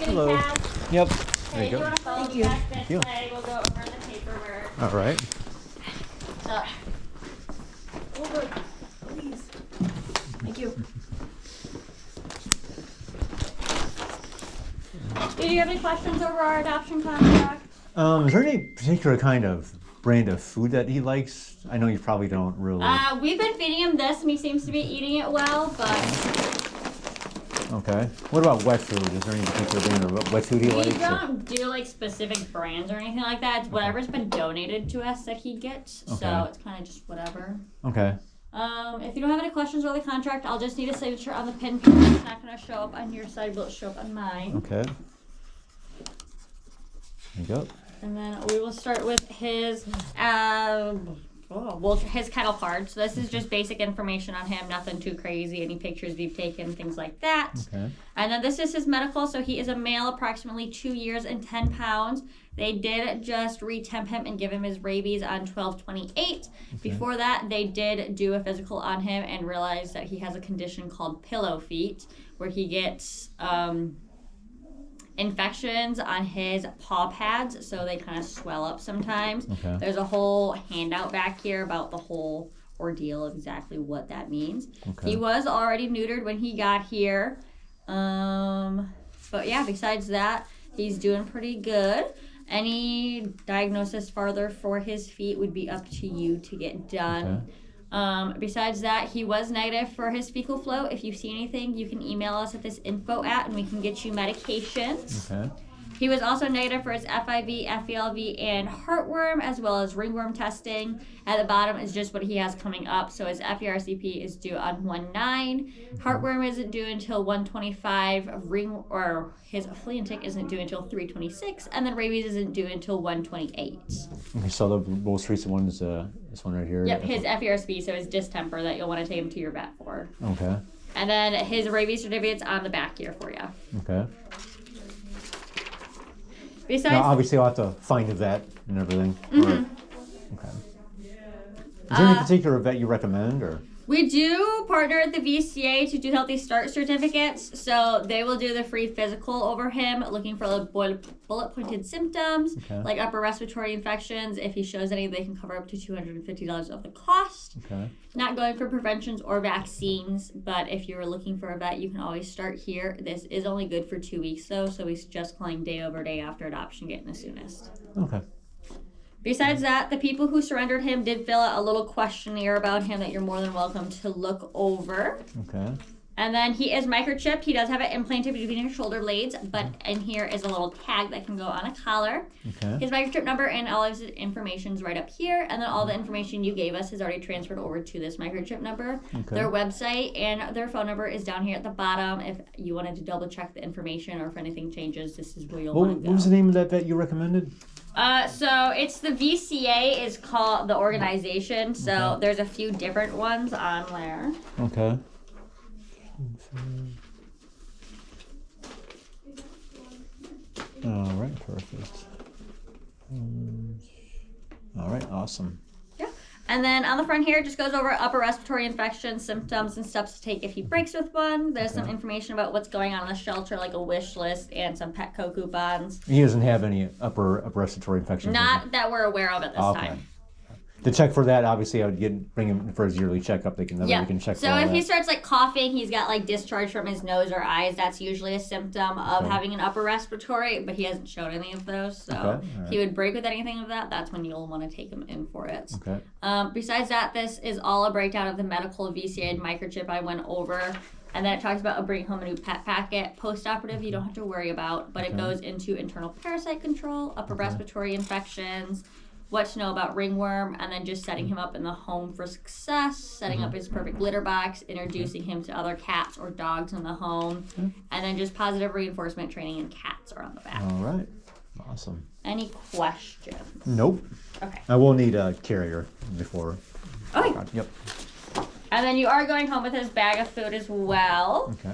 Hello. Yep. There you go. Thank you. Thank you. We'll go over the paperwork. All right. Over, please. Thank you. Do you have any questions over our adoption contract? Is there any particular kind of brand of food that he likes? I know you probably don't really. We've been feeding him this, and he seems to be eating it well, but Okay. What about wet food? Is there any particular brand of wet food he likes? we don't do like specific brands or anything like that. It's whatever's been donated to us that he gets. Okay. So it's kind of just whatever. Okay. If you don't have any questions about the contract, I'll just need a signature on the pin page. It's not going to show up on your side, but it'll show up on mine. Okay. There you go. And then we will start with his his kennel card. So this is just basic information on him, nothing too crazy, any pictures we've taken, things like that. Okay. And then this is his medical. So he is a male, approximately 2 years and 10 pounds. They did just re-temp him and give him his rabies on 12/28. Okay. Before that, they did do a physical on him and realized that he has a condition called pillow feet, where he gets infections on his paw pads, so they kind of swell up sometimes. Okay. There's a whole handout back here about the whole ordeal of exactly what that means. Okay. He was already neutered when he got here. But yeah, besides that, he's doing pretty good. Any diagnosis farther for his feet would be up to you to get done. Okay. Besides that, he was negative for his fecal flow. If you see anything, you can email us at this info and we can get you medications. Okay. He was also negative for his FIV, FELV, and heartworm, as well as ringworm testing. At the bottom is just what he has coming up. So his FERCP is due on 1/9. Heartworm isn't due until 1/25. His flea and tick isn't due until 3/26, and then rabies isn't due until 1/28. Okay, so the most recent one is this one right here. Yep, his FERCP, so his distemper that you'll want to take him to your vet for. Okay. And then his rabies certificate's on the back here for you. Okay. Besides, now, obviously, I'll have to find a vet and everything. Mm-hmm. Okay. Is there any particular vet you recommend, or? We do partner with the VCA to do Healthy Start certificates, so they will do the free physical over him, looking for like bullet-pointed symptoms, like upper respiratory infections. If he shows any, they can cover up to $250 of the cost. Okay. Not going for preventions or vaccines, but if you're looking for a vet, you can always start here. This is only good for 2 weeks, though, so we suggest calling day over day after adoption, getting the soonest. Okay. Besides that, the people who surrendered him did fill out a little questionnaire about him that you're more than welcome to look over. Okay. And then he is microchipped. He does have it implanted between his shoulder blades, but in here is a little tag that can go on a collar. Okay. His microchip number and all of his information is right up here, and then all the information you gave us has already transferred over to this microchip number. Okay. Their website and their phone number is down here at the bottom. If you wanted to double check the information or if anything changes, this is where you'll want to go. What was the name of that vet you recommended? So it's the VCA is called the organization. So there's a few different ones on there. Okay. All right, perfect. All right, awesome. Yeah. And then on the front here, it just goes over upper respiratory infection symptoms and steps to take if he breaks with one. There's some information about what's going on in the shelter, like a wish list and some Petco coupons. He doesn't have any upper respiratory infections? Not that we're aware of at this time. To check for that, obviously, I would bring him for his yearly checkup. They can check. So if he starts like coughing, he's got like discharge from his nose or eyes. That's usually a symptom of having an upper respiratory, but he hasn't shown any of those. So if he would break with anything of that, that's when you'll want to take him in for it. Okay. Besides that, this is all a breakdown of the medical VCA microchip I went over. And then it talks about bringing home a new pet packet. Post-operative, you don't have to worry about, but it goes into internal parasite control, upper respiratory infections, what to know about ringworm, and then just setting him up in the home for success, setting up his perfect litter box, introducing him to other cats or dogs in the home, and then just positive reinforcement training in cats are on the back. All right. Awesome. Any questions? Nope. Okay. I will need a carrier before. Okay. Yep. And then you are going home with his bag of food as well. Okay.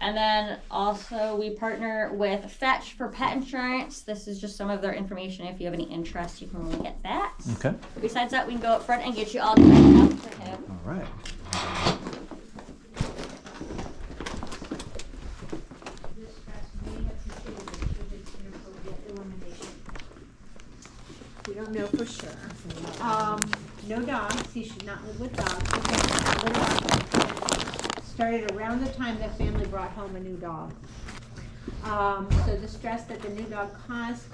And then also we partner with Fetch for pet insurance. This is just some of their information. If you have any interest, you can look at that. Okay. Besides that, we can go up front and get you all checked out for him. All right. sure. No dogs. He should not live with dogs. Okay. Litter box started around the time that family brought home a new dog. So the stress that the new dog caused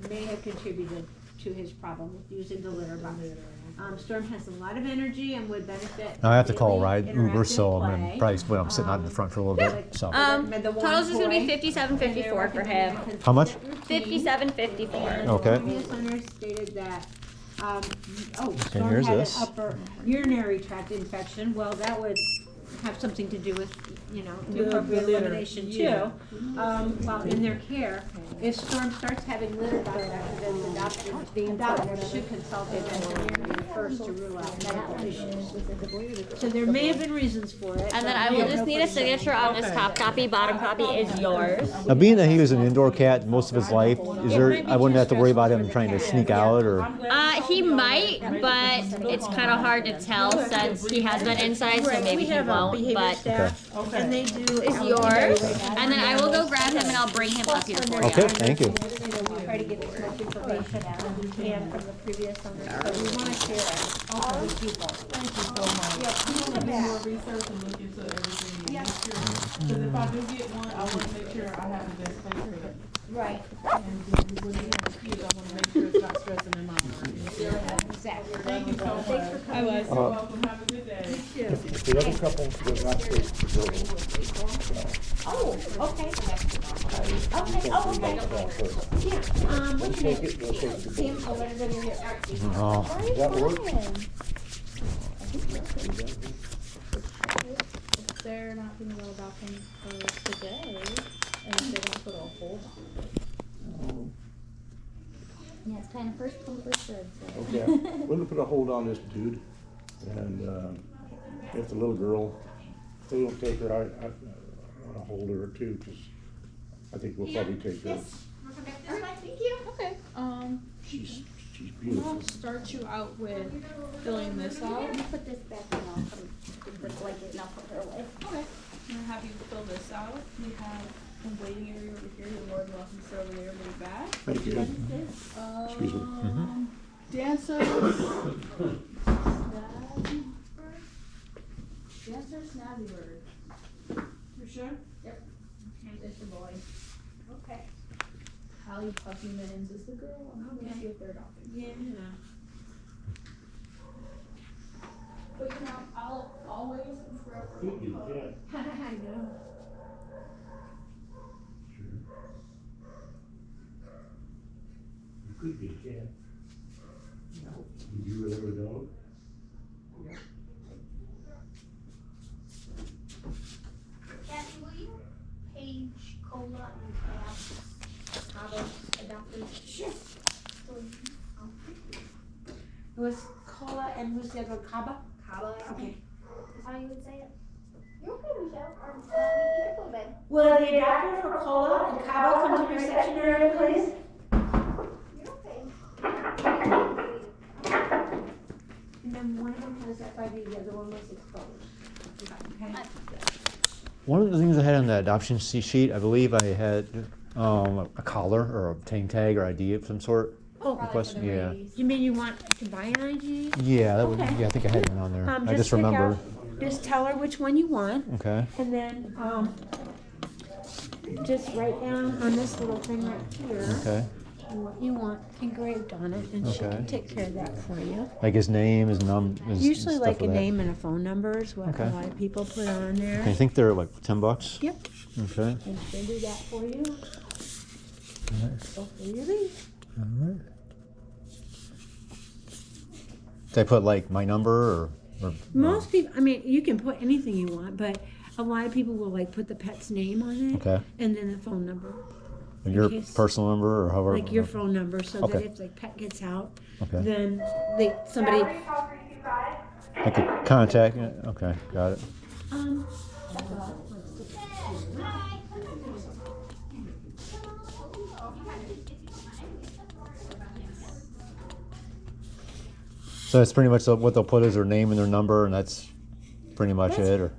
may have contributed to his problem with using the litter box. Storm has a lot of energy and would benefit. Now I have to call a daily ride Uber, so I'm interactive gonna play. probably I'm sitting out in the front for a little bit. So Totals is gonna be $57.54 for him. how much? $57.54. Okay. Previous owners stated that, Storm here's had this. an upper urinary tract infection. Well, that would have something to do with, the appropriate elimination too. While in their care, if Storm starts having litter box accidents, the doctor should consult a veterinarian first to rule out medical issues. So there may have been reasons for it. And then I will just need a signature on this top copy. Bottom copy is yours. Now, being that he was an indoor cat most of his life, I wouldn't have to worry about him trying to sneak out or. He might, but it's kind of hard to tell since he has been inside, so maybe he won't. But And they do. is yours. And then I will go grab him and I'll bring him up here for you. Okay, thank you. We try to get as much information as we can from the previous owners, so we want to share it also with people. Thank you so much. I'm gonna do more research and look into everything. Because if I do get one, I want to make sure I have the best place for them. Right. And when we have kids, I want to make sure it's not stressing them out. Exactly. Thank you so much. I was. You're welcome. Have a good day. The other couple was not supposed to go. Oh, okay. Okay, oh, okay. Yeah, what's your name? Sam, I'll let everybody hear. Oh. Does that work? If they're not gonna go about them for today, and if they don't put a hold on. Yeah, it's kind of first come, first served. So. Okay, we're gonna put a hold on this dude, and, if the little girl, if they don't take her, I wanna hold her too, cause I think we'll probably take her. Thank you. Okay, She's beautiful. I'll start you out with filling this out. Let me put this back and I'll put the blanket and I'll put her away. Okay. I'm gonna have you fill this out. We have a waiting area over here. You're more than welcome to sit over there and bring it back. Thank you. Excuse me. Dancers. Dancer Snazzy Bird. You sure? Yep. Okay, that's your boy. Okay. Hallie Puffy Mittens is the girl. I'm gonna see if they're adopted. Yeah. But you know, I'll always and forever. I know. You could be a cat. No. Would you rather a dog? Kathy, will you page Cola and Cabo adopted? Sure. It was Cola and who's the other one? Caba? Kaba, Okay. is how you would say it. You're okay, Michelle. Or, you can go to bed. Will the adapter for Cola and Cabo come to the reception area, please? You're okay. And then one of them has FIV, the other one was exposed. Okay. One of the things I had on the adoption sheet, I believe I had a collar or a tank tag or ID of some sort. Oh, Request, yeah. you mean you want to buy an IG? Yeah, that would, Okay. yeah, I think I had one on there. I just pick remember. out- Just tell her which one you want, Okay. and then, just write down on this little thing right here, Okay. what you want engraved on it, and she Okay. can take care of that for you. Like his name, his Usually stuff like a like that. name and a phone number is what Okay. a lot of people put on there. I think they're like $10. Yep, Okay. and she'll do that for you. Before you leave. All right. Did I put like my number or Most people, I mean, you can put anything you want, but a lot of people will like put the pet's name on it, Okay. and then the phone number. your case- personal number or however? Like your phone number, so that Okay. if like pet gets out, Okay. then somebody. I could contact. Okay, got it. So that's pretty much what they'll put as their name and their number, and that's pretty much it, or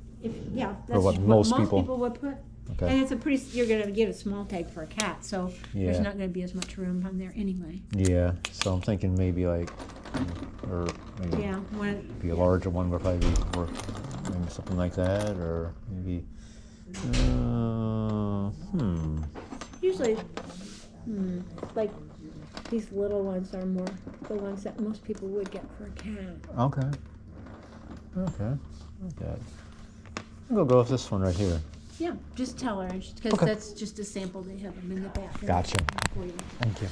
Yeah, that's what most people- would put. And Okay. it's a pretty, you're gonna get a small tag for a cat, so there's Yeah. not gonna be as much room on there anyway. Yeah. So I'm thinking maybe like, or maybe Yeah, one, be a larger one would probably be worth maybe something like that, or maybe. usually, like, these little ones are more the ones that most people would get for a cat. Okay. Okay. Okay. I'll go with this one right here. Yeah, just tell her, because Okay. that's just a sample, they have them in the back. Gotcha. For you. Thank you.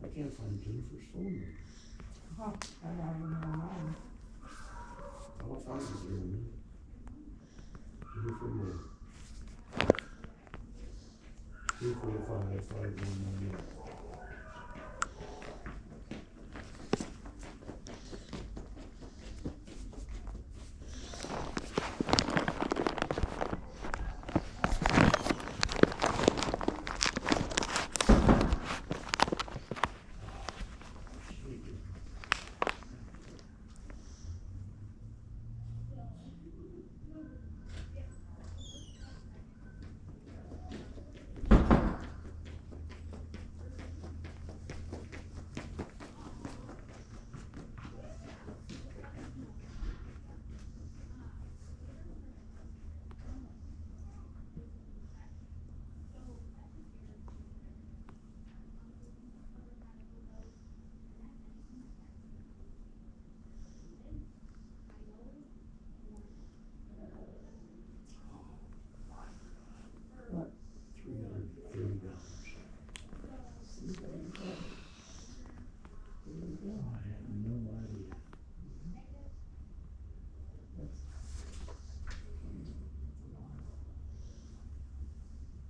I can't find Jennifer's phone. Oh, I got it online. I'll find it here in a minute. Jennifer Moore. 245-5198.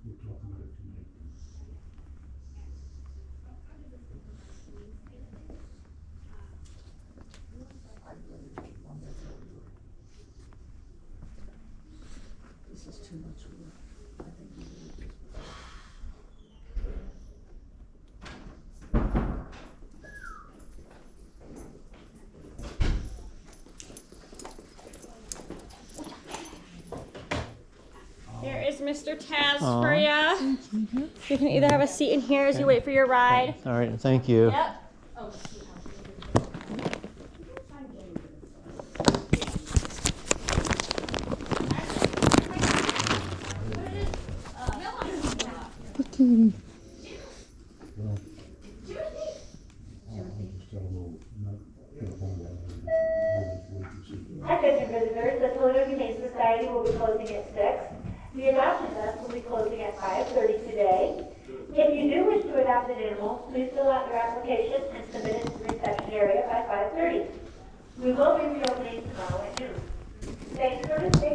We'll talk about it tonight. This is too much work. I think we need this. Here is Mr. Taz for ya. You can either have a seat in here as you wait for your ride. All right. Thank you. Yep. Attention visitors, the Toledo Humane Society will be closing at 6. The adoption desk will be closing at 5:30 today. If you do wish to adopt an animal, please fill out your application and submit it to the reception area by 5:30. We will be reopening tomorrow at noon. Thanks for listening.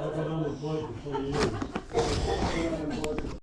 I've been on the flight for 20 years.